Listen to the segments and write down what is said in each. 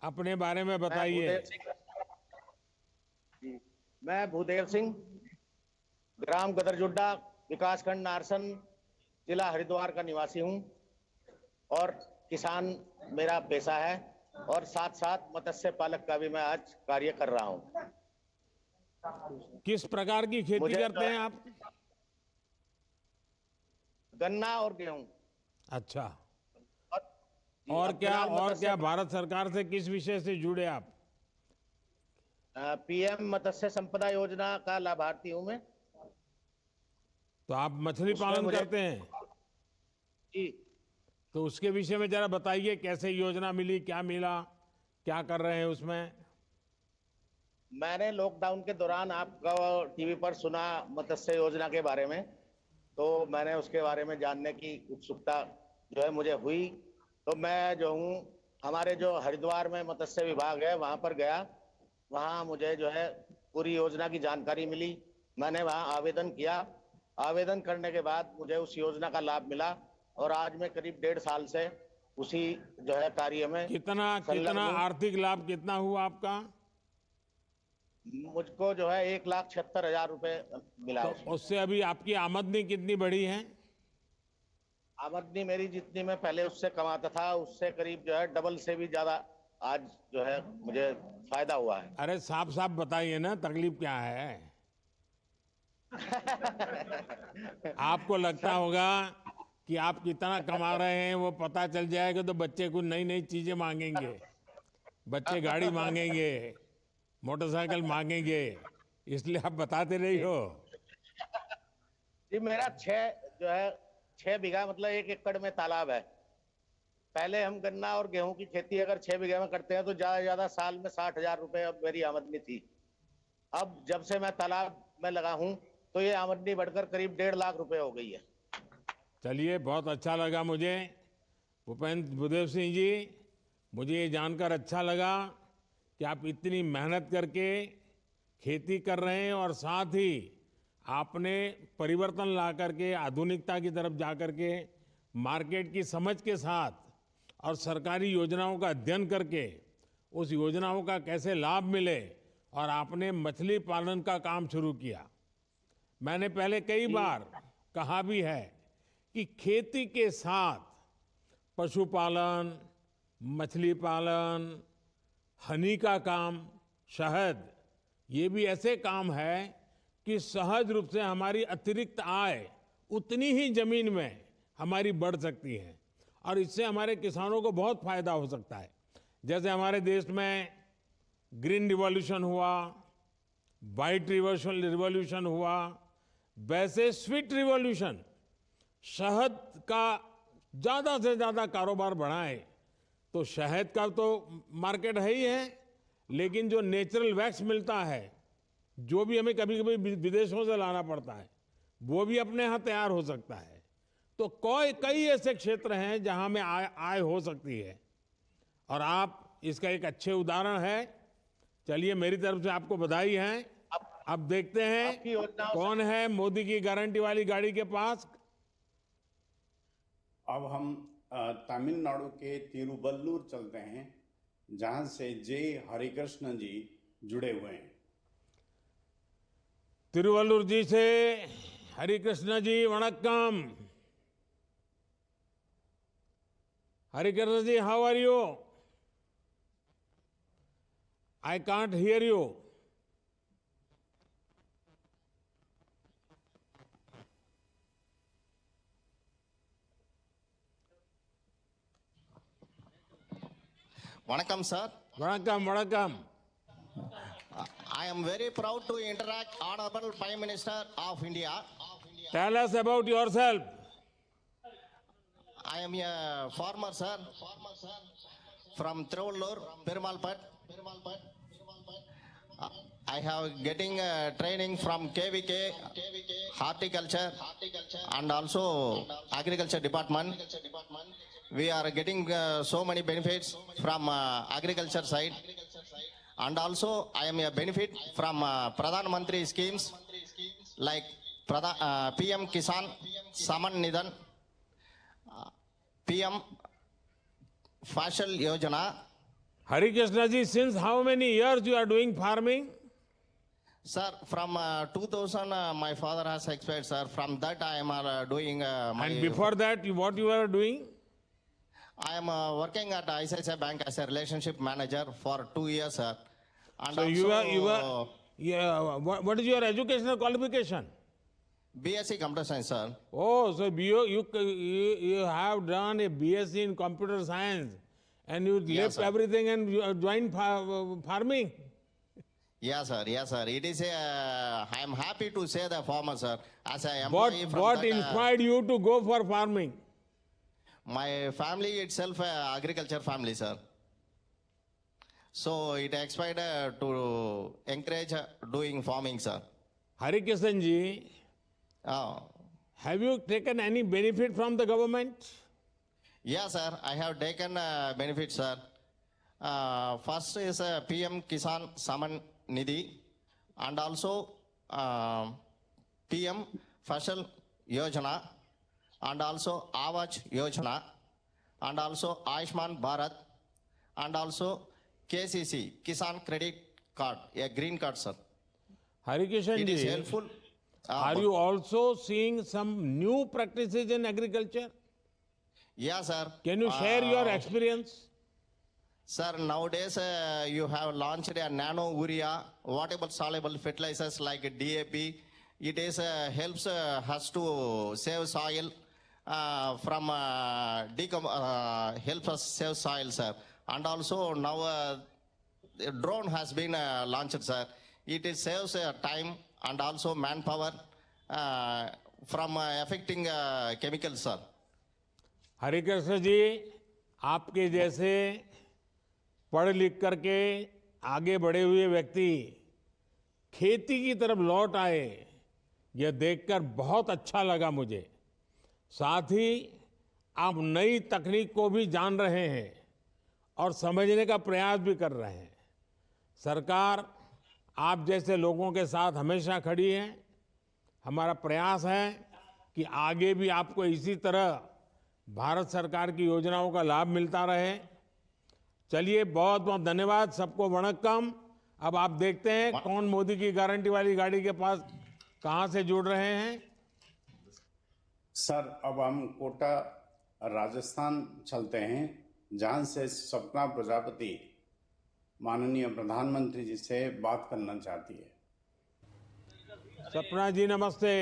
अपने बारे में मैं बताइए। भूदेव सिंह जी, मैं भूदेव सिंह, ग्राम गदरजुड्डा, विकासखंड नारसन, जिला हरिद्वार का निवासी हूँ और किसान मेरा पेशा है और साथ साथ मत्स्य पालक का भी मैं आज कार्य कर रहा हूँ। किस प्रकार की खेती मुझे जो करते है हैं आप? गन्ना और गेहूं अच्छा। और जी और अब क्या, फिलहाल और मत्स्य क्या भारत सरकार से किस विषय से जुड़े आप? पीएम मत्स्य संपदा योजना का लाभार्थी हूं मैं। तो आप मछली उसमें पालन मुझे करते हैं? जी तो उसके विषय में जरा बताइए, कैसे योजना मिली, क्या मिला, क्या कर रहे हैं उसमें? मैंने लॉकडाउन के दौरान आपका टीवी पर सुना मत्स्य योजना के बारे में, तो मैंने उसके बारे में जानने की उत्सुकता जो है मुझे हुई। तो मैं जो हूँ हमारे जो हरिद्वार में मत्स्य विभाग है वहां पर गया। वहां मुझे जो है पूरी योजना की जानकारी मिली। मैंने वहां आवेदन किया। आवेदन करने के बाद मुझे उस योजना का लाभ मिला और आज मैं करीब 1.5 साल से उसी जो है कार्य में कितना कितना संलग्न हूँ। आर्थिक लाभ कितना हुआ आपका? मुझको जो है 1,76,000 रुपये मिला तो उसमें। उससे अभी आपकी आमदनी कितनी बढ़ी है? आमदनी मेरी जितनी मैं पहले उससे कमाता था उससे करीब जो है डबल से भी ज्यादा आज जो है मुझे फायदा हुआ है। अरे साफ साफ बताइए ना, तकलीफ क्या है? आपको लगता सर होगा कि आप कितना कमा रहे हैं वो पता चल जाएगा तो बच्चे को नई नई चीजें मांगेंगे, बच्चे गाड़ी मांगेंगे, मोटरसाइकिल मांगेंगे, इसलिए आप बताते नहीं जी हो। जी, मेरा जो है 6 बीघा मतलब 1 एकड़ में तालाब है। पहले हम गन्ना और गेहूं की खेती अगर 6 बीघे में करते हैं तो ज्यादा से ज्यादा साल में 60,000 रुपये अब मेरी आमदनी थी। अब जब से मैं तालाब में लगा हूं तो ये आमदनी बढ़कर करीब 1.5 लाख रुपए हो गई है। चलिए, बहुत अच्छा लगा मुझे भूपेंद्र भूदेव सिंह जी। मुझे ये जानकर अच्छा लगा कि आप इतनी मेहनत करके खेती कर रहे हैं और साथ ही आपने परिवर्तन ला करके आधुनिकता की तरफ जा करके मार्केट की समझ के साथ और सरकारी योजनाओं का अध्ययन करके उस योजनाओं का कैसे लाभ मिले और आपने मछली पालन का काम शुरू किया। मैंने पहले कई जी बार कहा भी है कि खेती के साथ पशुपालन, मछली पालन, हनी का काम, शहद, ये भी ऐसे काम है कि सहज रूप से हमारी अतिरिक्त आय उतनी ही जमीन में हमारी बढ़ सकती है और इससे हमारे किसानों को बहुत फायदा हो सकता है। जैसे हमारे देश में ग्रीन रिवॉल्यूशन हुआ, वाइट रिवॉल्यूशन हुआ, वैसे स्वीट रिवॉल्यूशन, शहद का ज्यादा से ज्यादा कारोबार बढ़ाएं। तो शहद का तो मार्केट है ही है, लेकिन जो नेचुरल वैक्स मिलता है, जो भी हमें कभी कभी विदेशों से लाना पड़ता है, वो भी अपने यहाँ तैयार हो सकता है। तो कई कई ऐसे क्षेत्र हैं जहां में आय हो सकती है और आप इसका एक अच्छे उदाहरण है। चलिए, मेरी तरफ से आपको बधाई है। अब अब देखते हैं आपकी योजनाओं से कौन है मोदी की गारंटी वाली गाड़ी के पास। अब हम तमिलनाडु के तिरुवल्लुर चलते हैं, जहां से जे हरिकृष्ण जी जुड़े हुए हैं। तिरुवल्लुर जी से हरिकृष्ण जी, वणक्कम। Harikrishna ji, how are you? I can't hear you. Vanakkam, sir. वणक्कम वणक्कम। I am very proud to interact Honorable Prime Minister of India. Tell us about yourself. I am a farmer, sir, from Tiruvallur, Perumalpat. I have getting training from KVK, horticulture, and also agriculture department. We are getting so many benefits from agriculture side. And also I am a benefit from Pradhan Mantri schemes like PM Kisan, Saman Nidan, PM Fashal Yojana, Hari Krishna ji, since how many years you are doing farming? Sir, from 2000, my father has expired, sir. From that, I am doing my. And before that, what you were doing? I am working at ICICI Bank as a relationship manager for 2 years, sir. And So also, yeah. What is your educational qualification? BSc Computer Science, sir. Oh, so you have done a BSc in computer science, and you Yes, left sir. everything and you joined farming. Yes, sir. Yes, sir. It is a. I am happy to say the farmer, sir. As a What employee from what that, inspired you to go for farming? my family itself, agriculture family, sir. So it expired to encourage doing farming, sir. Hari Kishan ji, Oh, have you taken any benefit from the government? yes, sir. I have taken benefits, sir. First is PM Kisan Saman Nidhi, and also PM Fasal Yojana, and also Avaj Yojana, and also Ayushman Bharat, and also KCC Kisan Credit Card, a green card, sir. Hari Kishan It is ji, helpful. are you also seeing some new practices in agriculture? Yes, sir. Can you share your experience? Sir, nowadays you have launched a nano urea, water soluble fertilizers like DAP. It is helps us to save soil from helps us save soil, sir. And also now the drone has been launched, sir. It is saves time and also manpower from affecting chemicals, sir. Hari Krishna ji, आपके जैसे पढ़ लिख करके आगे बढ़े हुए व्यक्ति खेती की तरफ लौट आए, यह देखकर बहुत अच्छा लगा मुझे। साथ ही आप नई तकनीक को भी जान रहे हैं और समझने का प्रयास भी कर रहे हैं। सरकार आप जैसे लोगों के साथ हमेशा खड़ी है। हमारा प्रयास है कि आगे भी आपको इसी तरह भारत सरकार की योजनाओं का लाभ मिलता रहे। चलिए, बहुत बहुत धन्यवाद, सबको वणक्कम। अब आप देखते हैं कौन मोदी की गारंटी वाली गाड़ी के पास कहां से जुड़ रहे हैं। सर, अब हम कोटा राजस्थान चलते हैं, जहां से सपना प्रजापति माननीय प्रधानमंत्री जी से बात करना चाहती है। सपना जी, नमस्ते।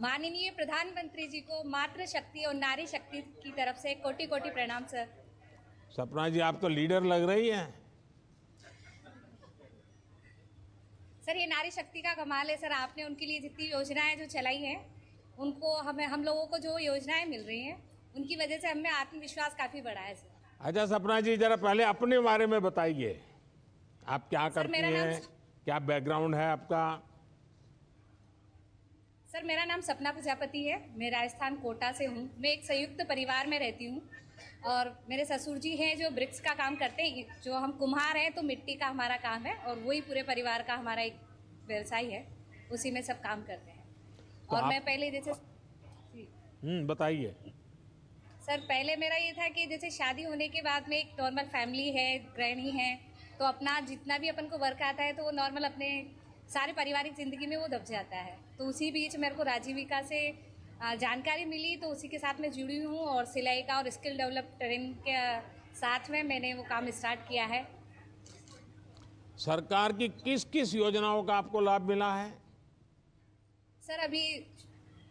माननीय प्रधानमंत्री जी को मातृशक्ति और नारी शक्ति की तरफ से कोटि कोटि प्रणाम, सर। सपना जी, आप तो लीडर लग रही हैं। सर, ये नारी शक्ति का कमाल है, सर। आपने उनके लिए जितनी योजनाएं जो चलाई हैं, उनको हम लोगों को जो योजनाएं मिल रही हैं, उनकी वजह से हमें आत्मविश्वास काफी बढ़ा है, सर। अच्छा सपना जी, जरा पहले अपने बारे में बताइए, आप क्या करती हैं, क्या बैकग्राउंड है आपका? सर, मेरा नाम सपना प्रजापति है। मैं राजस्थान कोटा से हूँ। मैं एक संयुक्त परिवार में रहती हूँ और मेरे ससुर जी हैं जो ब्रिक्स का काम करते हैं। जो हम कुम्हार हैं, तो मिट्टी का हमारा काम है और वही पूरे परिवार का हमारा एक व्यवसाय है, उसी में सब काम करते हैं। तो और मैं पहले जैसे बताइए। सर, पहले मेरा ये था कि जैसे शादी होने के बाद में एक नॉर्मल फैमिली है, गृहिणी है, तो अपना जितना भी अपन को वर्क आता है तो वो नॉर्मल अपने सारे पारिवारिक ज़िंदगी में वो दब जाता है। तो उसी बीच मेरे को राजीविका से जानकारी मिली, तो उसी के साथ मैं जुड़ी हूँ और सिलाई का और स्किल डेवलप ट्रेनिंग के साथ में मैंने वो काम स्टार्ट किया है। सरकार की किस किस योजनाओं का आपको लाभ मिला है? सर, अभी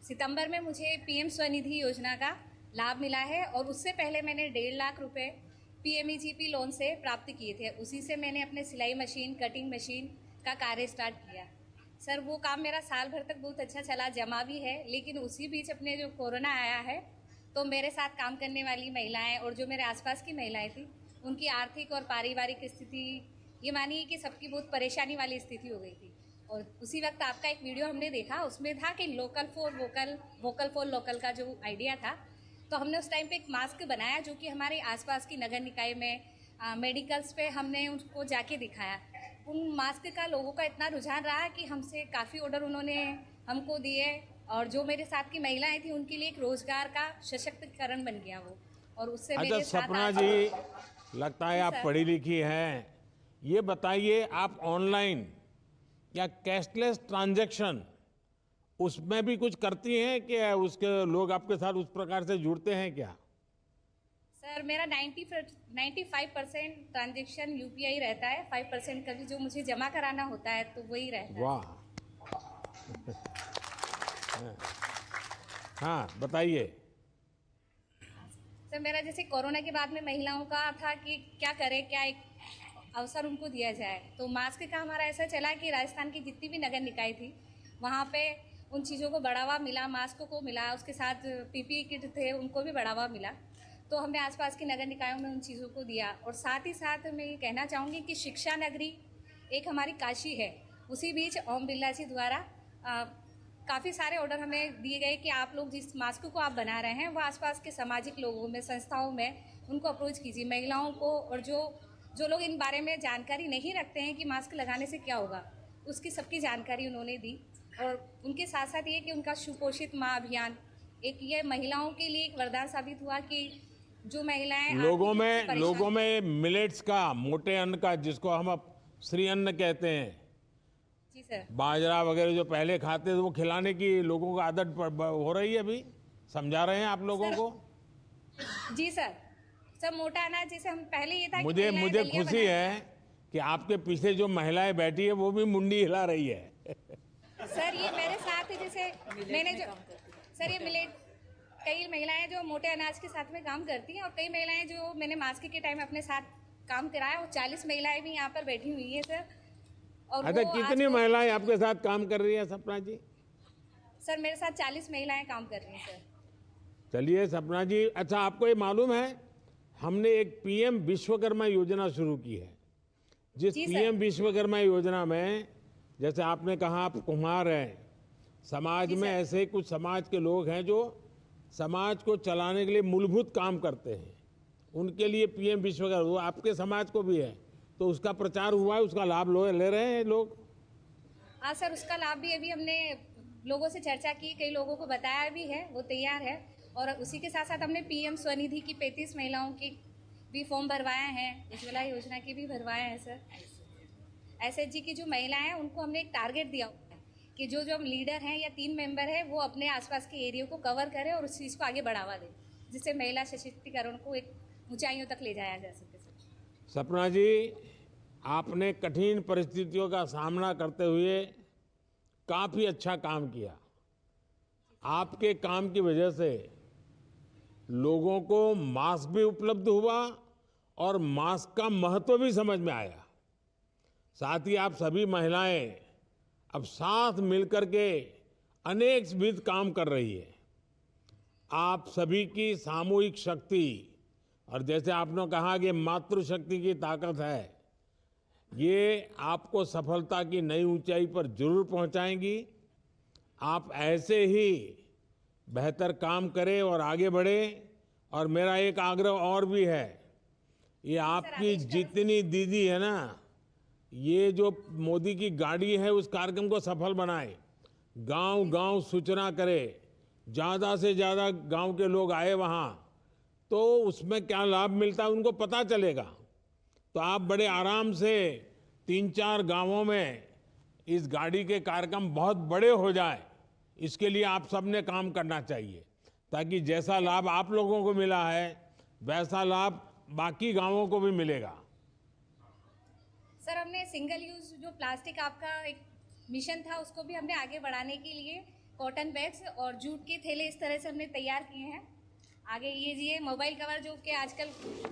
सितंबर में मुझे पीएम स्वनिधि योजना का लाभ मिला है और उससे पहले मैंने 1.5 लाख रुपए PMEGP लोन से प्राप्त किए थे। उसी से मैंने अपने सिलाई मशीन, कटिंग मशीन का कार्य स्टार्ट किया। सर, वो काम मेरा साल भर तक बहुत अच्छा चला, जमा भी है। लेकिन उसी बीच अपने जो कोरोना आया है, तो मेरे साथ काम करने वाली महिलाएं और जो मेरे आसपास की महिलाएं थी, उनकी आर्थिक और पारिवारिक स्थिति ये मानिए कि सबकी बहुत परेशानी वाली स्थिति हो गई थी। और उसी वक्त आपका एक वीडियो हमने देखा, उसमें था कि local for vocal, vocal for local का जो आइडिया था, तो हमने उस टाइम पे एक मास्क बनाया जो कि हमारे आसपास की नगर निकाय में मेडिकल्स पे हमने उनको जाके दिखाया। उन मास्क का लोगों का इतना रुझान रहा कि हमसे काफ़ी ऑर्डर उन्होंने हमको दिए और जो मेरे साथ की महिलाएं थी उनके लिए एक रोजगार का सशक्तिकरण बन गया वो। और उससे अच्छा मेरे साथ सपना जी, लगता है आप पढ़ी लिखी हैं। ये बताइए, आप ऑनलाइन या कैशलेस ट्रांजैक्शन उसमें भी कुछ करती हैं कि उसके लोग आपके साथ उस प्रकार से जुड़ते हैं क्या? सर मेरा 95% ट्रांजेक्शन यूपीआई रहता है, 5% कभी जो मुझे जमा कराना होता है तो वही रहता है। वाह। हाँ, बताइए। सर मेरा जैसे कोरोना के बाद में महिलाओं का था कि क्या करें, क्या एक अवसर उनको दिया जाए, तो मास्क का हमारा ऐसा चला कि राजस्थान की जितनी भी नगर निकाय थी वहाँ पे उन चीज़ों को बढ़ावा मिला, मास्क को मिला, उसके साथ पीपीई किट थे उनको भी बढ़ावा मिला। तो हमने आसपास की नगर निकायों में उन चीज़ों को दिया। और साथ ही साथ मैं ये कहना चाहूँगी कि शिक्षा नगरी एक हमारी काशी है, उसी बीच ओम बिरला जी द्वारा काफ़ी सारे ऑर्डर हमें दिए गए कि आप लोग जिस मास्क को आप बना रहे हैं वो आसपास के सामाजिक लोगों में, संस्थाओं में उनको अप्रोच कीजिए, महिलाओं को, और जो लोग इन बारे में जानकारी नहीं रखते हैं कि मास्क लगाने से क्या होगा, उसकी सबकी जानकारी उन्होंने दी। और उनके साथ साथ ये कि उनका सुपोषित माँ अभियान, एक ये महिलाओं के लिए एक वरदान साबित हुआ कि जो महिलाएं लोगों में मिलेट्स का, मोटे अन्न का, जिसको हम अब श्री अन्न कहते हैं, जी सर, बाजरा वगैरह जो पहले खाते थे वो खिलाने की लोगों को आदत हो रही है। अभी समझा रहे हैं आप लोगों को? जी सर। सर मोटा अनाज जैसे हम पहले ये था कि मुझे महिलाएं मुझे दलिया खुशी है कि आपके पीछे जो महिलाएं बैठी है वो भी मुंडी हिला रही है। सर ये मेरे साथ है, जैसे मैंने जो सर ये मिलेट, कई महिलाएं जो मोटे अनाज के साथ में काम करती हैं और कई महिलाएं जो मैंने मास्क के टाइम अपने साथ काम कराया, वो 40 महिलाएं भी यहाँ पर बैठी हुई है सर। और अच्छा, वो कितनी महिलाएं आपके साथ काम कर रही है सपना जी? सर मेरे साथ 40 महिलाएं काम कर रही हैं सर। चलिए सपना जी, अच्छा आपको ये मालूम है हमने एक पीएम विश्वकर्मा योजना शुरू की है, जिस जी सर। पीएम विश्वकर्मा योजना में, जैसे आपने कहा आप कुम्हार हैं, समाज जी में सर। ऐसे कुछ समाज के लोग हैं जो समाज को चलाने के लिए मूलभूत काम करते हैं, उनके लिए पीएम विश्वकर्मा, वो आपके समाज को भी है, तो उसका प्रचार हुआ है, उसका लाभ ले रहे हैं लोग? हाँ सर, उसका लाभ भी अभी हमने लोगों से चर्चा की, कई लोगों को बताया भी है, वो तैयार है। और उसी के साथ साथ हमने पीएम स्वनिधि की 35 महिलाओं की भी फॉर्म भरवाए हैं, उज्ज्वला योजना की भी भरवाए हैं सर। एसएचजी की जो महिलाएं हैं उनको हमने एक टारगेट दिया हुआ है कि जो जो लीडर हैं या 3 मेंबर हैं वो अपने आसपास के एरिया को कवर करें और उस चीज़ को आगे बढ़ावा दें, जिससे महिला सशक्तिकरण को एक ऊंचाइयों तक ले जाया जा सके सर। सपना जी, आपने कठिन परिस्थितियों का सामना करते हुए काफी अच्छा काम किया। आपके काम की वजह से लोगों को मास्क भी उपलब्ध हुआ और मास्क का महत्व भी समझ में आया। साथ ही आप सभी महिलाएं अब साथ मिलकर के अनेक विध काम कर रही है। आप सभी की सामूहिक शक्ति, और जैसे आपने कहा कि मातृशक्ति की ताकत है, ये आपको सफलता की नई ऊंचाई पर जरूर पहुंचाएंगी। आप ऐसे ही बेहतर काम करें और आगे बढ़ें। और मेरा एक आग्रह और भी है, ये आपकी जितनी दीदी है ना, ये जो मोदी की गाड़ी है उस कार्यक्रम को सफल बनाए, गांव गांव सूचना करे, ज्यादा से ज्यादा गांव के लोग आए वहां, तो उसमें क्या लाभ मिलता है उनको पता चलेगा। तो आप बड़े आराम से 3-4 गांवों में इस गाड़ी के कार्यक्रम बहुत बड़े हो जाए, इसके लिए आप सबने काम करना चाहिए, ताकि जैसा लाभ आप लोगों को मिला है वैसा लाभ बाकी गांवों को भी मिलेगा। सर हमने सिंगल यूज जो प्लास्टिक आपका एक मिशन था उसको भी हमने आगे बढ़ाने के लिए कॉटन बैग्स और जूट के थैले इस तरह से हमने तैयार किए हैं। आगे ये मोबाइल कवर जो कि आजकल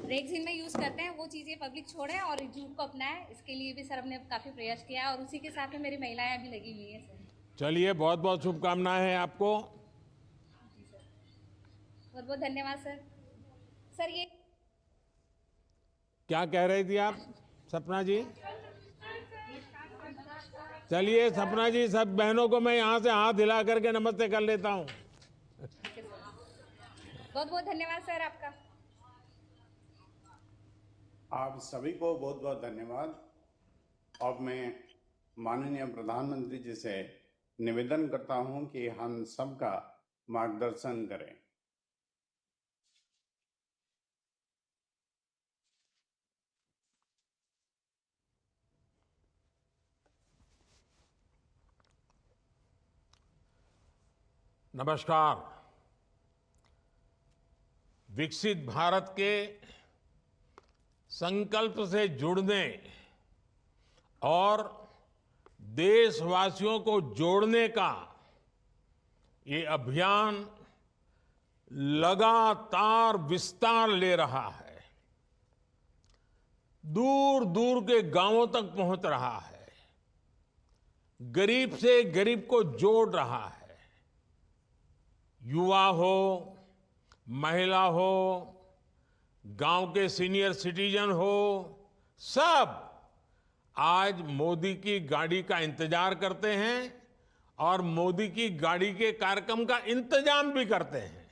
रेगजीन में यूज़ करते हैं वो चीज़ें पब्लिक छोड़ें और जूट को अपनाएं, इसके लिए भी सर हमने काफ़ी प्रयास किया है और उसी के साथ में मेरी महिलाएं भी लगी हुई हैं सर। चलिए, बहुत बहुत शुभकामनाएं हैं आपको। बहुत बहुत धन्यवाद सर। सर ये क्या कह रही थी आप सपना जी? चलिए सपना जी, सब बहनों को मैं यहाँ से हाथ हिला करके नमस्ते कर लेता हूँ। बहुत बहुत धन्यवाद सर आपका। आप सभी को बहुत बहुत धन्यवाद। अब मैं माननीय प्रधानमंत्री जी से निवेदन करता हूं कि हम सबका मार्गदर्शन करें। नमस्कार। विकसित भारत के संकल्प से जुड़ने और देशवासियों को जोड़ने का ये अभियान लगातार विस्तार ले रहा है, दूर दूर के गांवों तक पहुंच रहा है, गरीब से गरीब को जोड़ रहा है। युवा हो, महिला हो, गांव के सीनियर सिटीजन हो, सब आज मोदी की गाड़ी का इंतजार करते हैं और मोदी की गाड़ी के कार्यक्रम का इंतजाम भी करते हैं।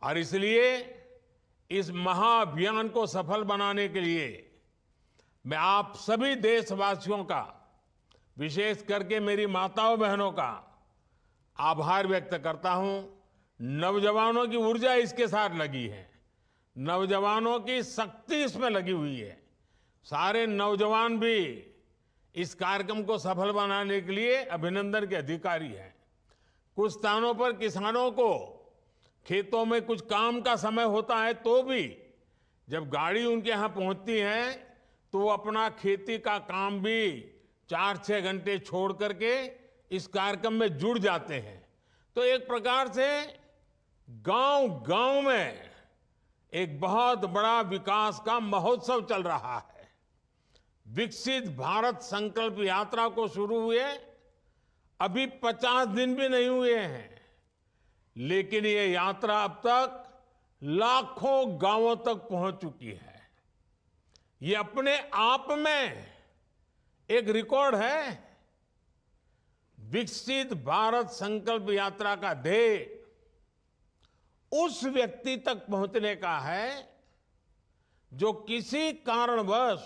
और इसलिए इस महाअभियान को सफल बनाने के लिए मैं आप सभी देशवासियों का, विशेष करके मेरी माताओं बहनों का आभार व्यक्त करता हूं। नौजवानों की ऊर्जा इसके साथ लगी है, नौजवानों की शक्ति इसमें लगी हुई है। सारे नौजवान भी इस कार्यक्रम को सफल बनाने के लिए अभिनंदन के अधिकारी हैं। कुछ स्थानों पर किसानों को खेतों में कुछ काम का समय होता है, तो भी जब गाड़ी उनके यहां पहुंचती है तो वो अपना खेती का काम भी 4-6 घंटे छोड़ करके इस कार्यक्रम में जुड़ जाते हैं। तो एक प्रकार से गांव गांव में एक बहुत बड़ा विकास का महोत्सव चल रहा है। विकसित भारत संकल्प यात्रा को शुरू हुए अभी 50 दिन भी नहीं हुए हैं, लेकिन ये यात्रा अब तक लाखों गांवों तक पहुंच चुकी है। ये अपने आप में एक रिकॉर्ड है। विकसित भारत संकल्प यात्रा का ध्येय उस व्यक्ति तक पहुंचने का है जो किसी कारणवश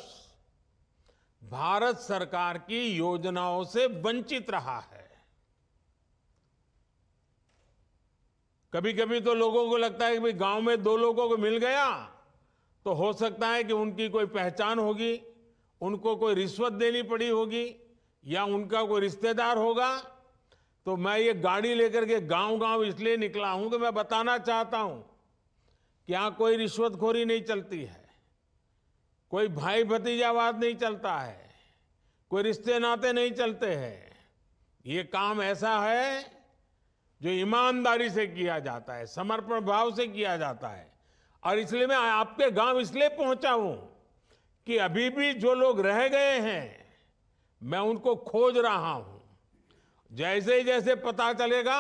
भारत सरकार की योजनाओं से वंचित रहा है। कभी कभी तो लोगों को लगता है कि भाई गांव में 2 लोगों को मिल गया तो हो सकता है कि उनकी कोई पहचान होगी, उनको कोई रिश्वत देनी पड़ी होगी या उनका कोई रिश्तेदार होगा। तो मैं ये गाड़ी लेकर के गांव गांव इसलिए निकला हूं कि मैं बताना चाहता हूं कि यहां कोई रिश्वतखोरी नहीं चलती है, कोई भाई भतीजावाद नहीं चलता है, कोई रिश्ते नाते नहीं चलते हैं। ये काम ऐसा है जो ईमानदारी से किया जाता है, समर्पण भाव से किया जाता है। और इसलिए मैं आपके गांव इसलिए पहुंचा हूं कि अभी भी जो लोग रह गए हैं मैं उनको खोज रहा हूं। जैसे ही जैसे पता चलेगा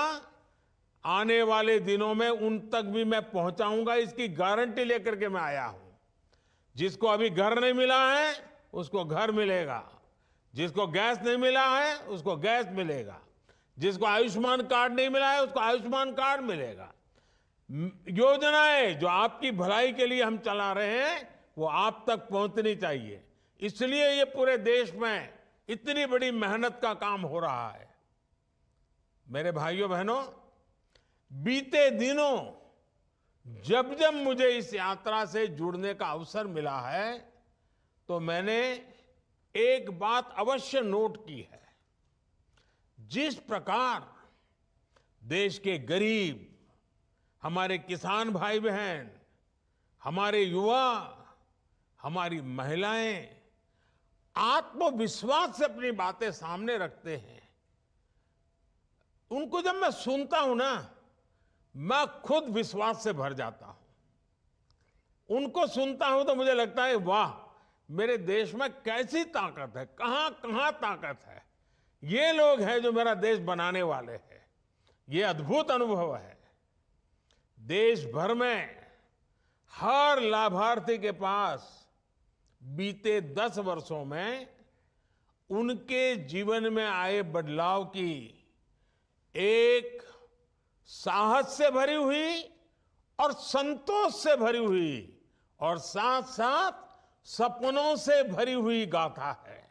आने वाले दिनों में उन तक भी मैं पहुंचाऊंगा, इसकी गारंटी लेकर के मैं आया हूं। जिसको अभी घर नहीं मिला है उसको घर मिलेगा, जिसको गैस नहीं मिला है उसको गैस मिलेगा, जिसको आयुष्मान कार्ड नहीं मिला है उसको आयुष्मान कार्ड मिलेगा। योजनाएं जो आपकी भलाई के लिए हम चला रहे हैं वो आप तक पहुंचनी चाहिए। इसलिए ये पूरे देश में इतनी बड़ी मेहनत का काम हो रहा है। मेरे भाइयों बहनों, बीते दिनों जब जब मुझे इस यात्रा से जुड़ने का अवसर मिला है तो मैंने एक बात अवश्य नोट की है। जिस प्रकार देश के गरीब, हमारे किसान भाई बहन, हमारे युवा, हमारी महिलाएं आत्मविश्वास से अपनी बातें सामने रखते हैं, उनको जब मैं सुनता हूं ना, मैं खुद विश्वास से भर जाता हूं। उनको सुनता हूं तो मुझे लगता है वाह, मेरे देश में कैसी ताकत है, कहां कहां ताकत है। ये लोग हैं जो मेरा देश बनाने वाले हैं। ये अद्भुत अनुभव है। देश भर में हर लाभार्थी के पास बीते 10 वर्षों में उनके जीवन में आए बदलाव की एक साहस से भरी हुई और संतोष से भरी हुई और साथ साथ सपनों से भरी हुई गाथा है।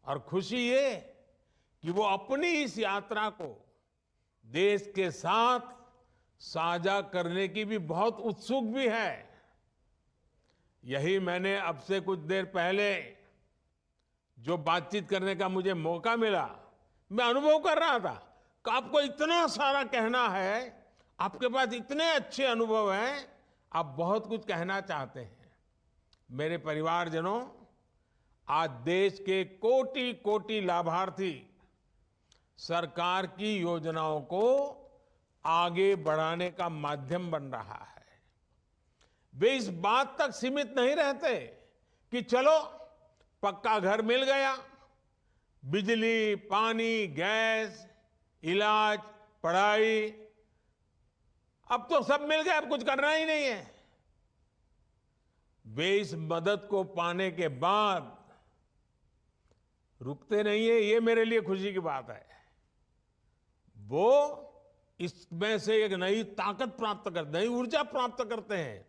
और खुशी ये कि वो अपनी इस यात्रा को देश के साथ साझा करने की भी बहुत उत्सुक भी है। यही मैंने अब से कुछ देर पहले जो बातचीत करने का मुझे मौका मिला, मैं अनुभव कर रहा था कि आपको इतना सारा कहना है, आपके पास इतने अच्छे अनुभव हैं, आप बहुत कुछ कहना चाहते हैं। मेरे परिवारजनों, आज देश के कोटि कोटि लाभार्थी सरकार की योजनाओं को आगे बढ़ाने का माध्यम बन रहा है। वे इस बात तक सीमित नहीं रहते कि चलो पक्का घर मिल गया, बिजली, पानी, गैस, इलाज, पढ़ाई, अब तो सब मिल गया, अब कुछ करना ही नहीं है। वे इस मदद को पाने के बाद रुकते नहीं है। ये मेरे लिए खुशी की बात है। वो इसमें से एक नई ताकत प्राप्त करते, नई ऊर्जा प्राप्त करते हैं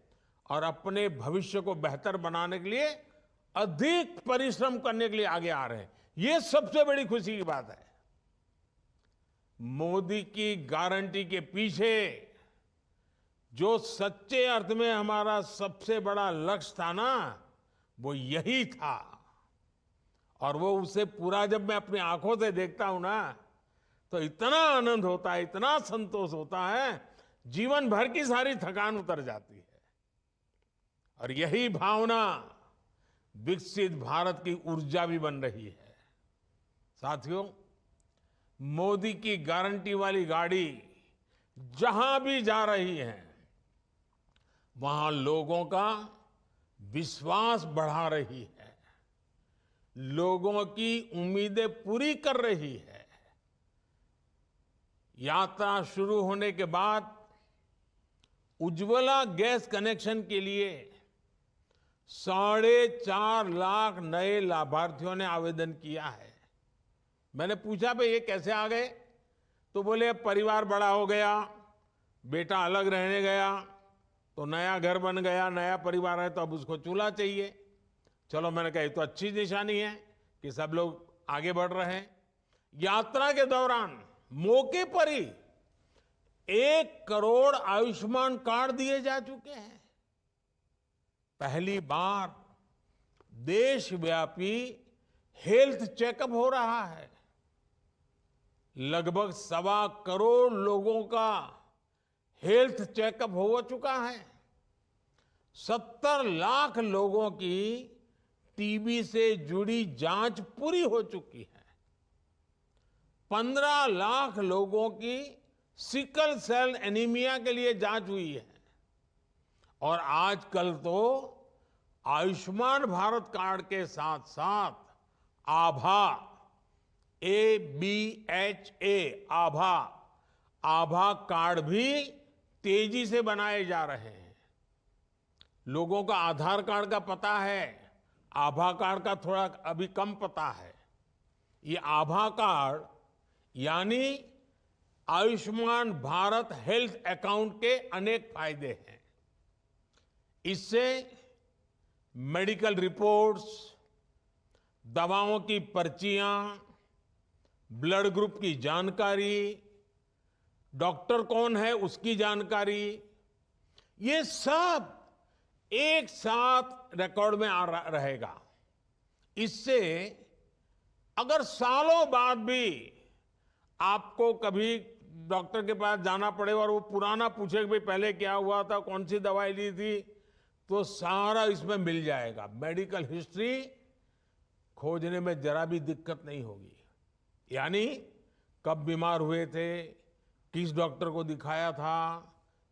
और अपने भविष्य को बेहतर बनाने के लिए अधिक परिश्रम करने के लिए आगे आ रहे हैं। ये सबसे बड़ी खुशी की बात है। मोदी की गारंटी के पीछे जो सच्चे अर्थ में हमारा सबसे बड़ा लक्ष्य था ना, वो यही था। और वो उसे पूरा जब मैं अपनी आंखों से देखता हूं ना, तो इतना आनंद होता है, इतना संतोष होता है, जीवन भर की सारी थकान उतर जाती है। और यही भावना विकसित भारत की ऊर्जा भी बन रही है। साथियों, मोदी की गारंटी वाली गाड़ी जहां भी जा रही है, वहां लोगों का विश्वास बढ़ा रही है, लोगों की उम्मीदें पूरी कर रही है। यात्रा शुरू होने के बाद उज्ज्वला गैस कनेक्शन के लिए 4.5 लाख नए लाभार्थियों ने आवेदन किया है। मैंने पूछा भाई ये कैसे आ गए, तो बोले अब परिवार बड़ा हो गया, बेटा अलग रहने गया, तो नया घर बन गया, नया परिवार है, तो अब उसको चूल्हा चाहिए। चलो, मैंने कहा ये तो अच्छी निशानी है कि सब लोग आगे बढ़ रहे हैं। यात्रा के दौरान मौके पर ही 1 करोड़ आयुष्मान कार्ड दिए जा चुके हैं। पहली बार देशव्यापी हेल्थ चेकअप हो रहा है। लगभग 1.25 करोड़ लोगों का हेल्थ चेकअप हो चुका है। 70 लाख लोगों की टीबी से जुड़ी जांच पूरी हो चुकी है। 15 लाख लोगों की सिकल सेल एनीमिया के लिए जांच हुई है। और आजकल तो आयुष्मान भारत कार्ड के साथ साथ आभा, ABHA, आभा कार्ड भी तेजी से बनाए जा रहे हैं। लोगों का आधार कार्ड का पता है, आभा कार्ड का थोड़ा अभी कम पता है। ये आभा कार्ड यानी आयुष्मान भारत हेल्थ अकाउंट के अनेक फायदे हैं। इससे मेडिकल रिपोर्ट्स, दवाओं की पर्चियां, ब्लड ग्रुप की जानकारी, डॉक्टर कौन है उसकी जानकारी, ये सब एक साथ रिकॉर्ड में रहेगा। इससे अगर सालों बाद भी आपको कभी डॉक्टर के पास जाना पड़े और वो पुराना पूछे कि भाई पहले क्या हुआ था, कौन सी दवाई ली थी, तो सारा इसमें मिल जाएगा। मेडिकल हिस्ट्री खोजने में जरा भी दिक्कत नहीं होगी। यानी कब बीमार हुए थे, किस डॉक्टर को दिखाया था,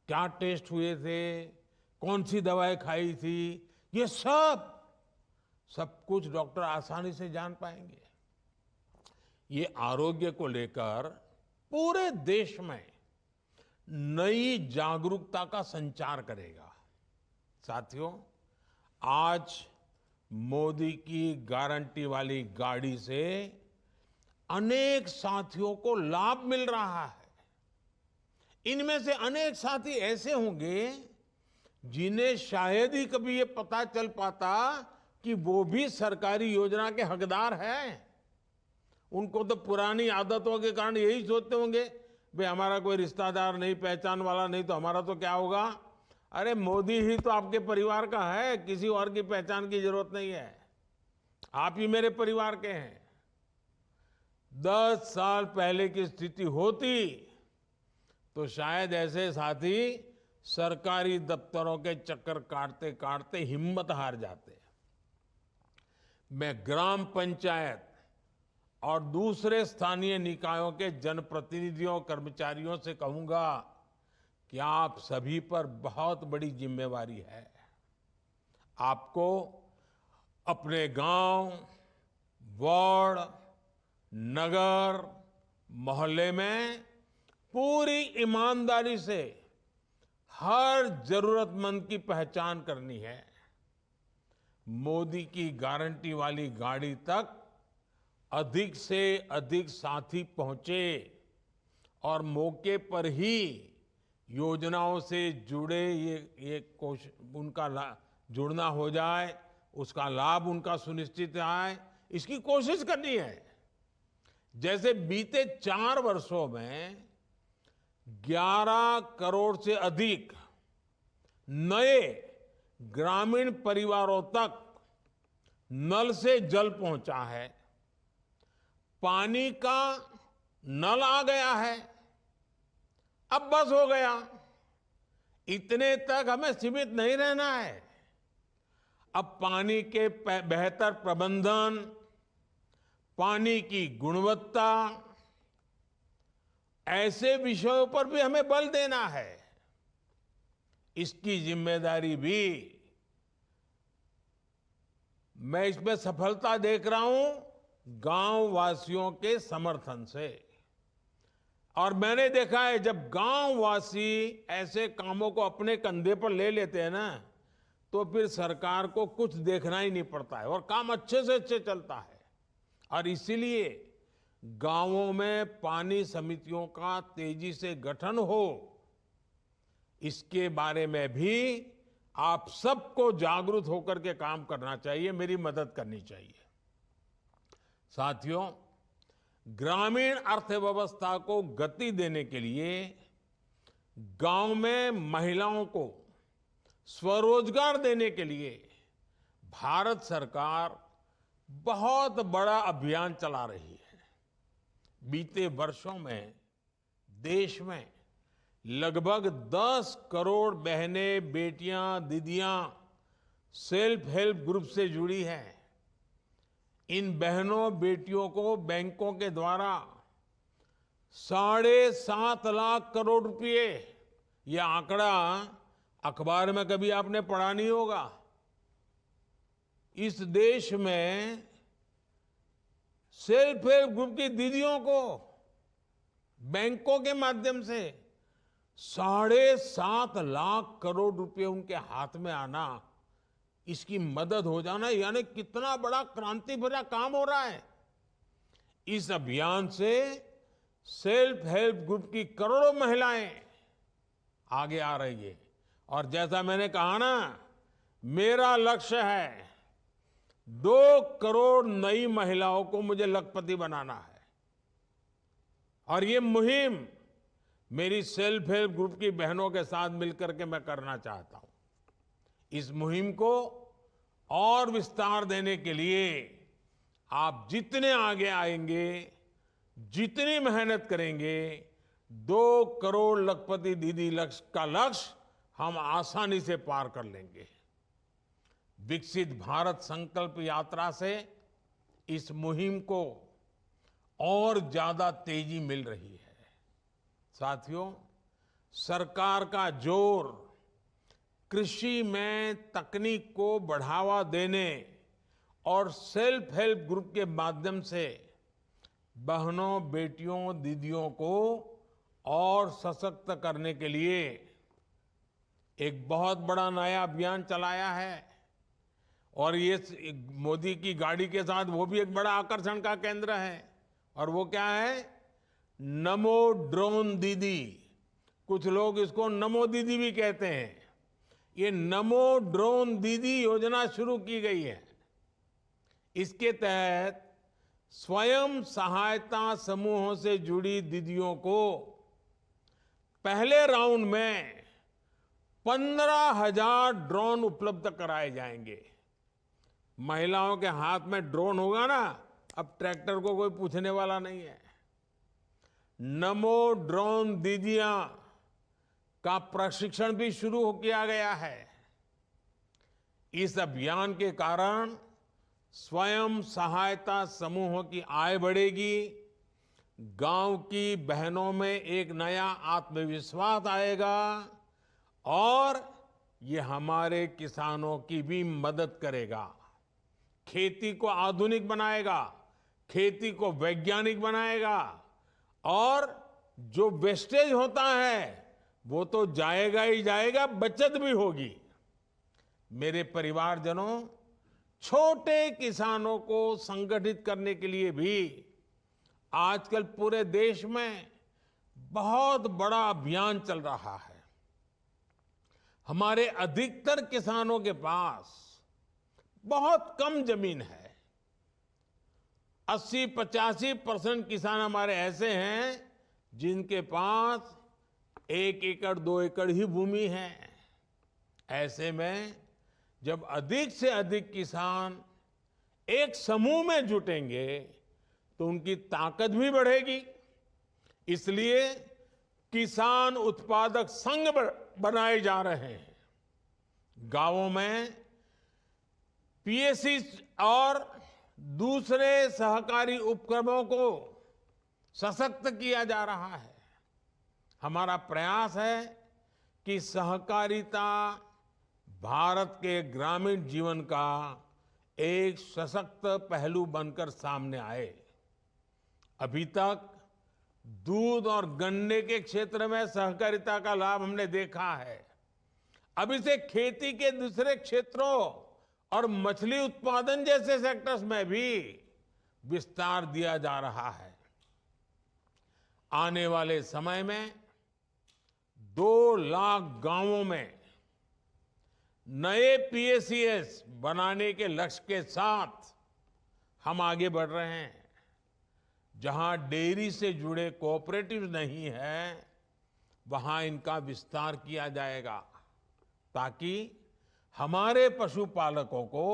क्या टेस्ट हुए थे, कौन सी दवाई खाई थी, ये सब कुछ डॉक्टर आसानी से जान पाएंगे। ये आरोग्य को लेकर पूरे देश में नई जागरूकता का संचार करेगा। साथियों, आज मोदी की गारंटी वाली गाड़ी से अनेक साथियों को लाभ मिल रहा है। इनमें से अनेक साथी ऐसे होंगे जिन्हें शायद ही कभी ये पता चल पाता कि वो भी सरकारी योजना के हकदार हैं। उनको तो पुरानी आदतों के कारण यही सोचते होंगे, भाई हमारा कोई रिश्तेदार नहीं, पहचान वाला नहीं, तो हमारा तो क्या होगा। अरे मोदी ही तो आपके परिवार का है, किसी और की पहचान की जरूरत नहीं है, आप ही मेरे परिवार के हैं। 10 साल पहले की स्थिति होती तो शायद ऐसे साथी सरकारी दफ्तरों के चक्कर काटते काटते हिम्मत हार जाते। मैं ग्राम पंचायत और दूसरे स्थानीय निकायों के जनप्रतिनिधियों कर्मचारियों से कहूंगा कि आप सभी पर बहुत बड़ी जिम्मेवारी है। आपको अपने गांव, वार्ड, नगर, मोहल्ले में पूरी ईमानदारी से हर जरूरतमंद की पहचान करनी है। मोदी की गारंटी वाली गाड़ी तक अधिक से अधिक साथी पहुंचे और मौके पर ही योजनाओं से जुड़े ये उनका जुड़ना हो जाए, उसका लाभ उनका सुनिश्चित आए, इसकी कोशिश करनी है। जैसे बीते 4 वर्षों में 11 करोड़ से अधिक नए ग्रामीण परिवारों तक नल से जल पहुंचा है, पानी का नल आ गया है। अब बस हो गया, इतने तक हमें सीमित नहीं रहना है। अब पानी के बेहतर प्रबंधन, पानी की गुणवत्ता, ऐसे विषयों पर भी हमें बल देना है। इसकी जिम्मेदारी भी मैं इसमें सफलता देख रहा हूं गांव वासियों के समर्थन से। और मैंने देखा है जब गांव वासी ऐसे कामों को अपने कंधे पर ले लेते हैं ना, तो फिर सरकार को कुछ देखना ही नहीं पड़ता है और काम अच्छे से अच्छे चलता है। और इसीलिए गांवों में पानी समितियों का तेजी से गठन हो, इसके बारे में भी आप सबको जागरूक होकर के काम करना चाहिए, मेरी मदद करनी चाहिए। साथियों, ग्रामीण अर्थव्यवस्था को गति देने के लिए गांव में महिलाओं को स्वरोजगार देने के लिए भारत सरकार बहुत बड़ा अभियान चला रही है। बीते वर्षों में देश में लगभग 10 करोड़ बहनें, बेटियां, दीदियां सेल्फ हेल्प ग्रुप से जुड़ी हैं। इन बहनों बेटियों को बैंकों के द्वारा 7.5 लाख करोड़ रुपए, यह आंकड़ा अखबार में कभी आपने पढ़ा नहीं होगा। इस देश में सेल्फ हेल्प ग्रुप की दीदियों को बैंकों के माध्यम से 7.5 लाख करोड़ रुपए उनके हाथ में आना, इसकी मदद हो जाना, यानी कितना बड़ा क्रांति भरा काम हो रहा है। इस अभियान से सेल्फ हेल्प ग्रुप की करोड़ों महिलाएं आगे आ रही है। और जैसा मैंने कहा ना, मेरा लक्ष्य है 2 करोड़ नई महिलाओं को मुझे लखपति बनाना है। और ये मुहिम मेरी सेल्फ हेल्प ग्रुप की बहनों के साथ मिलकर के मैं करना चाहता हूं। इस मुहिम को और विस्तार देने के लिए आप जितने आगे आएंगे, जितनी मेहनत करेंगे, 2 करोड़ लखपति दीदी का लक्ष्य हम आसानी से पार कर लेंगे। विकसित भारत संकल्प यात्रा से इस मुहिम को और ज्यादा तेजी मिल रही है। साथियों, सरकार का जोर कृषि में तकनीक को बढ़ावा देने और सेल्फ हेल्प ग्रुप के माध्यम से बहनों, बेटियों, दीदियों को और सशक्त करने के लिए एक बहुत बड़ा नया अभियान चलाया है। और ये मोदी की गाड़ी के साथ वो भी एक बड़ा आकर्षण का केंद्र है। और वो क्या है? नमो ड्रोन दीदी। कुछ लोग इसको नमो दीदी भी कहते हैं। ये नमो ड्रोन दीदी योजना शुरू की गई है। इसके तहत स्वयं सहायता समूहों से जुड़ी दीदियों को पहले राउंड में 15,000 ड्रोन उपलब्ध कराए जाएंगे। महिलाओं के हाथ में ड्रोन होगा ना, अब ट्रैक्टर को कोई पूछने वाला नहीं है। नमो ड्रोन दीदियां का प्रशिक्षण भी शुरू किया गया है। इस अभियान के कारण स्वयं सहायता समूहों की आय बढ़ेगी, गांव की बहनों में एक नया आत्मविश्वास आएगा और ये हमारे किसानों की भी मदद करेगा, खेती को आधुनिक बनाएगा, खेती को वैज्ञानिक बनाएगा और जो वेस्टेज होता है वो तो जाएगा ही जाएगा, बचत भी होगी। मेरे परिवारजनों, छोटे किसानों को संगठित करने के लिए भी आजकल पूरे देश में बहुत बड़ा अभियान चल रहा है। हमारे अधिकतर किसानों के पास बहुत कम जमीन है। 80-85% किसान हमारे ऐसे हैं जिनके पास 1 एकड़ 2 एकड़ ही भूमि है। ऐसे में जब अधिक से अधिक किसान एक समूह में जुटेंगे तो उनकी ताकत भी बढ़ेगी। इसलिए किसान उत्पादक संघ बनाए जा रहे हैं। गांवों में पीएससी और दूसरे सहकारी उपक्रमों को सशक्त किया जा रहा है। हमारा प्रयास है कि सहकारिता भारत के ग्रामीण जीवन का एक सशक्त पहलू बनकर सामने आए। अभी तक दूध और गन्ने के क्षेत्र में सहकारिता का लाभ हमने देखा है। अब इसे खेती के दूसरे क्षेत्रों और मछली उत्पादन जैसे सेक्टर्स में भी विस्तार दिया जा रहा है। आने वाले समय में 2 लाख गांवों में नए पीएसीएस बनाने के लक्ष्य के साथ हम आगे बढ़ रहे हैं। जहां डेयरी से जुड़े कोऑपरेटिव नहीं है, वहां इनका विस्तार किया जाएगा ताकि हमारे पशुपालकों को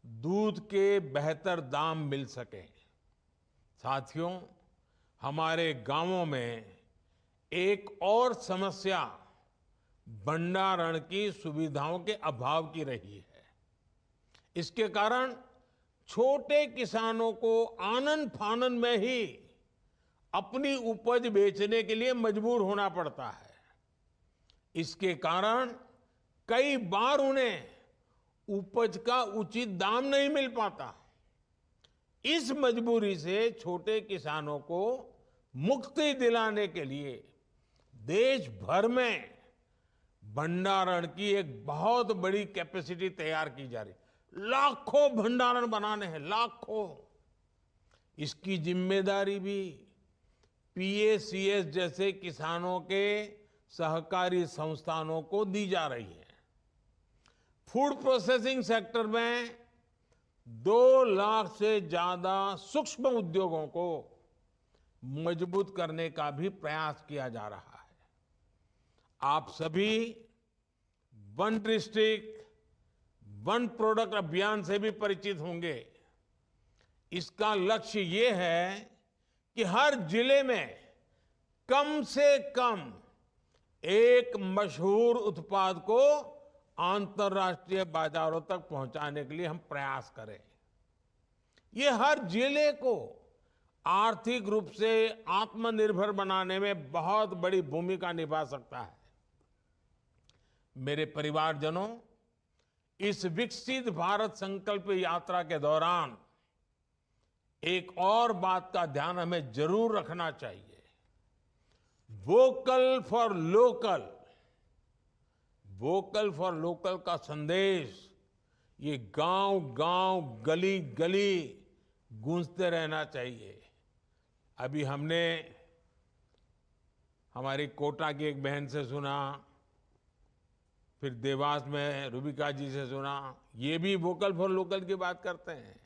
दूध के बेहतर दाम मिल सके। साथियों, हमारे गांवों में एक और समस्या भंडारण की सुविधाओं के अभाव की रही है। इसके कारण छोटे किसानों को आनन फानन में ही अपनी उपज बेचने के लिए मजबूर होना पड़ता है। इसके कारण कई बार उन्हें उपज का उचित दाम नहीं मिल पाता। इस मजबूरी से छोटे किसानों को मुक्ति दिलाने के लिए देश भर में भंडारण की एक बहुत बड़ी कैपेसिटी तैयार की जा रही। लाखों भंडारण बनाने हैं, लाखों। इसकी जिम्मेदारी भी पीएसीएस जैसे किसानों के सहकारी संस्थानों को दी जा रही है। फूड प्रोसेसिंग सेक्टर में 2 लाख से ज्यादा सूक्ष्म उद्योगों को मजबूत करने का भी प्रयास किया जा रहा है। आप सभी वन डिस्ट्रिक्ट वन प्रोडक्ट अभियान से भी परिचित होंगे। इसका लक्ष्य ये है कि हर जिले में कम से कम एक मशहूर उत्पाद को अंतर्राष्ट्रीय बाजारों तक पहुंचाने के लिए हम प्रयास करें। ये हर जिले को आर्थिक रूप से आत्मनिर्भर बनाने में बहुत बड़ी भूमिका निभा सकता है। मेरे परिवारजनों, इस विकसित भारत संकल्प यात्रा के दौरान एक और बात का ध्यान हमें जरूर रखना चाहिए। Vocal for local, vocal for local का संदेश ये गांव गांव गली गली गूंजते रहना चाहिए। अभी हमने हमारी कोटा की एक बहन से सुना, फिर देवास में रूबिका जी से सुना, ये भी वोकल फॉर लोकल की बात करते हैं।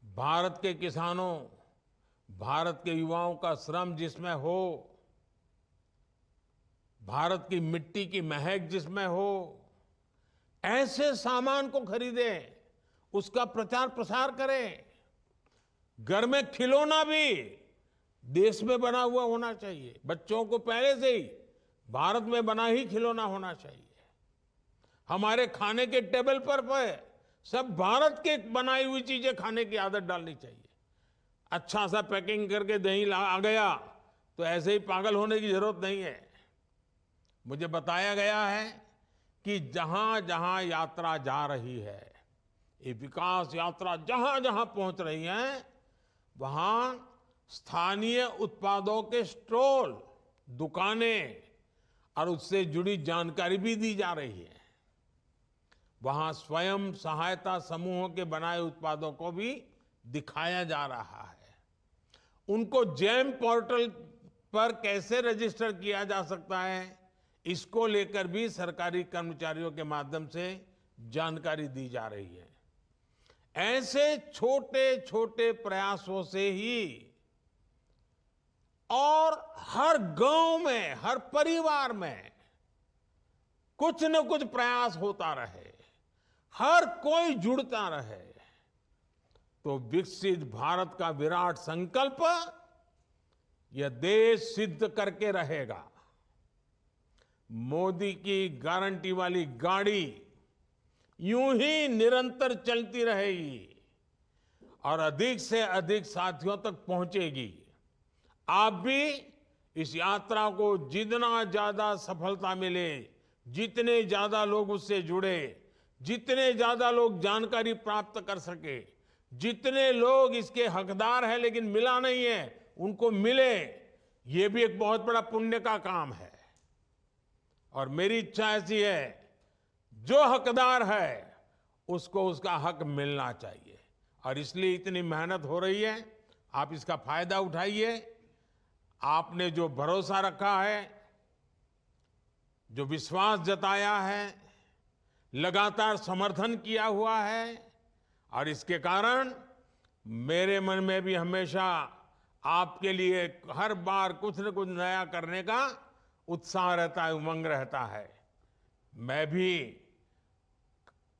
भारत के किसानों, भारत के युवाओं का श्रम जिसमें हो, भारत की मिट्टी की महक जिसमें हो, ऐसे सामान को खरीदें, उसका प्रचार प्रसार करें। घर में खिलौना भी देश में बना हुआ होना चाहिए। बच्चों को पहले से ही भारत में बना ही खिलौना होना चाहिए। हमारे खाने के टेबल पर सब भारत के बनाई हुई चीजें खाने की आदत डालनी चाहिए। अच्छा सा पैकिंग करके दही आ गया तो ऐसे ही पागल होने की जरूरत नहीं है। मुझे बताया गया है कि जहां जहां यात्रा जा रही है, ये विकास यात्रा जहां जहां पहुंच रही है, वहां स्थानीय उत्पादों के स्टॉल, दुकानें और उससे जुड़ी जानकारी भी दी जा रही है। वहां स्वयं सहायता समूहों के बनाए उत्पादों को भी दिखाया जा रहा है। उनको जेम पोर्टल पर कैसे रजिस्टर किया जा सकता है, इसको लेकर भी सरकारी कर्मचारियों के माध्यम से जानकारी दी जा रही है। ऐसे छोटे छोटे प्रयासों से ही और हर गांव में, हर परिवार में कुछ न कुछ प्रयास होता रहे, हर कोई जुड़ता रहे, तो विकसित भारत का विराट संकल्प यह देश सिद्ध करके रहेगा। मोदी की गारंटी वाली गाड़ी यूं ही निरंतर चलती रहेगी और अधिक से अधिक साथियों तक पहुंचेगी। आप भी इस यात्रा को जितना ज्यादा सफलता मिले, जितने ज्यादा लोग उससे जुड़े, जितने ज्यादा लोग जानकारी प्राप्त कर सके, जितने लोग इसके हकदार हैं लेकिन मिला नहीं है, उनको मिले, ये भी एक बहुत बड़ा पुण्य का काम है। और मेरी इच्छा ऐसी है, जो हकदार है उसको उसका हक मिलना चाहिए और इसलिए इतनी मेहनत हो रही है। आप इसका फायदा उठाइए। आपने जो भरोसा रखा है, जो विश्वास जताया है, लगातार समर्थन किया हुआ है और इसके कारण मेरे मन में भी हमेशा आपके लिए हर बार कुछ न कुछ नया करने का उत्साह रहता है, उमंग रहता है। मैं भी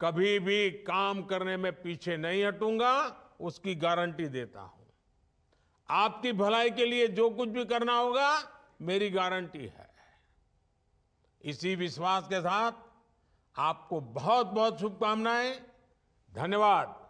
कभी भी काम करने में पीछे नहीं हटूंगा, उसकी गारंटी देता हूं। आपकी भलाई के लिए जो कुछ भी करना होगा, मेरी गारंटी है। इसी विश्वास के साथ आपको बहुत बहुत शुभकामनाएं। धन्यवाद।